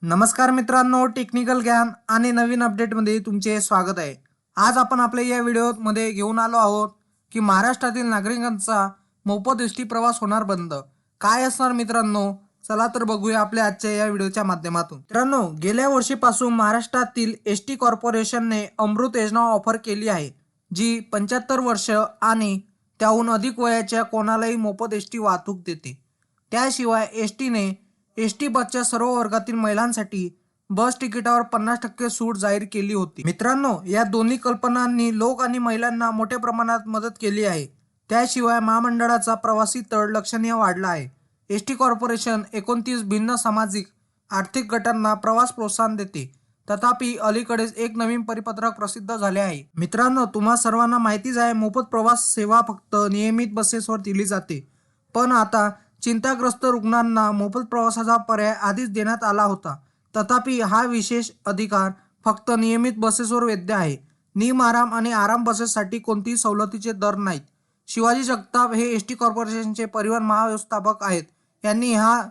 नमस्कार मित्रांनो, टेक्निकल ज्ञान आणि नवीन अपडेटमध्ये तुमचे स्वागत आहे। आज आपण आपल्या या व्हिडिओमध्ये घेऊन आलो आहोत की महाराष्ट्रातील नागरिकांचा मोफत एसटी प्रवास होणार बंद। काय असणार मित्रांनो, चला तर बघूया आपल्या आजच्या या व्हिडिओच्या माध्यमातून। मित्रांनो, गेल्या वर्षीपासून महाराष्ट्रातील एसटी कॉर्पोरेशनने अमृत योजना ऑफर केली आहे, जी 75 वर्ष आणि त्याहून अधिक वयाच्या कोणालाही मोफत एसटी वाहतूक देते। त्याशिवाय एसटीने एसटी बसच्या सर्व वर्गातील महिलांसाठी बस तिकिटावर 50% सूट जाहीर केली होती। मित्रांनो, या दोन्ही कल्पनांनी लोक आणि महिलांना मोठ्या प्रमाणात मदत केली आहे। त्याशिवाय महामंडळाचा प्रवासी तळ लक्षणीय वाढला आहे। एसटी कॉर्पोरेशन 29 भिन्न सामाजिक आर्थिक गटांना प्रवास प्रोत्साहन देते। तथापि अलीकडेच एक नवीन परिपत्रक प्रसिद्ध झाले आहे। मित्रांनो, तुम्हा सर्वांना माहितीच आहे, मोफत प्रवास सेवा फक्त नियमित बसेसवर दिली जाते। पण आता चिंताग्रस्त रुग्णांना मोफत प्रवासाचा पर्याय आधीच देण्यात आला होता। तथापि हा विशेष अधिकार फक्त नियमित बसेसवर वैध आहे। निम आराम आणि आराम बसेससाठी कोणतीही सवलतीचे दर नाहीत। शिवाजी जगताप हे एसटी कॉर्पोरेशनचे परिवहन महाव्यवस्थापक आहेत। यांनी ह्या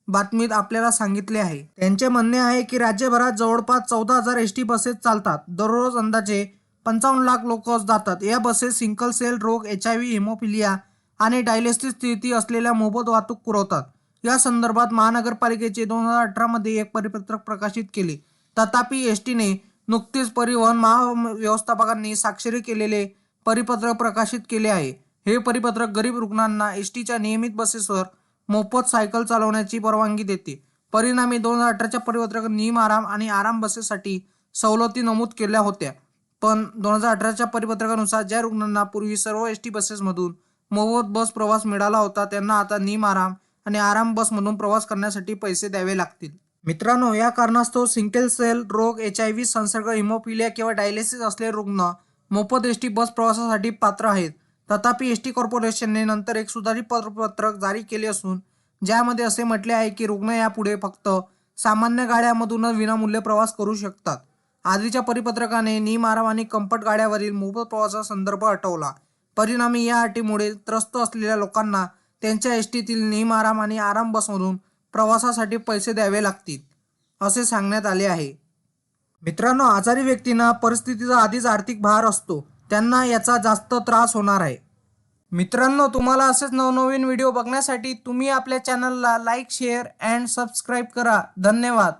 बातमीत आपल्याला सांगितले आहे। त्यांचे म्हणणे आहे की राज्यभरात जवळपास 14,000 एसटी बसेस चालतात। दररोज अंदाजे 55 लाख लोक जातात। या बसेस सिंगल सेल रोग, HIV, हिमोफिलिया आणि डायलिसिस स्थिती असलेल्या मोफत वाहतूक पुरवतात। या संदर्भात महानगरपालिकेचे 2018 मध्ये एक परिपत्रक प्रकाशित केले। तथापि एसटीने नुकतेच परिवहन महाव्यवस्थापकांनी स्वाक्षरी केलेले परिपत्रक प्रकाशित केले आहे। हे परिपत्रक गरीब रुग्णांना एसटीच्या नियमित बसेसवर मोफत सायकल चालवण्याची परवानगी देते। परिणामी 2018च्या परिपत्रकात निम आराम आणि आराम बसेससाठी सवलती नमूद केल्या होत्या। पण 2018च्या परिपत्रकानुसार ज्या रुग्णांना पूर्वी सर्व एसटी बसेसमधून मोफत बस प्रवास मिळाला होता, त्यांना आता निम आराम आणि आराम बसमधून प्रवास करण्यासाठी पैसे द्यावे लागतील। मित्रांनो, या कारणास्तव सिंगल सेल रोग, HIV संसर्ग, हिमोफिलिया किंवा डायलिसिस असलेले रुग्ण मोफत एसटी बस प्रवासासाठी पात्र आहेत। तथापि एसटी कॉर्पोरेशनने नंतर एक सुधारित परिपत्रक जारी केले असून ज्यामध्ये असे म्हटले आहे की रुग्ण यापुढे फक्त सामान्य गाड्यांमधूनच विनामूल्य प्रवास करू शकतात। आधीच्या परिपत्रकाने निम आराम आणि कम्फर्ट गाड्यांवरील मोफत प्रवासाचा संदर्भ हटवला। परिणामी या अटीमुळे त्रस्त असलेल्या लोकांना त्यांच्या एसटीतील निम आराम आणि आराम बसमधून प्रवासासाठी पैसे द्यावे लागतील, असे सांगण्यात आले आहे। मित्रांनो, आजारी व्यक्तींना परिस्थितीचा आधीच आर्थिक भार असतो, त्यांना याचा जास्त त्रास होणार आहे। मित्रांनो, तुम्हाला असेच नवनवीन व्हिडिओ बघण्यासाठी तुम्ही आपल्या चॅनलला लाईक, शेअर अँड सबस्क्राईब करा। धन्यवाद।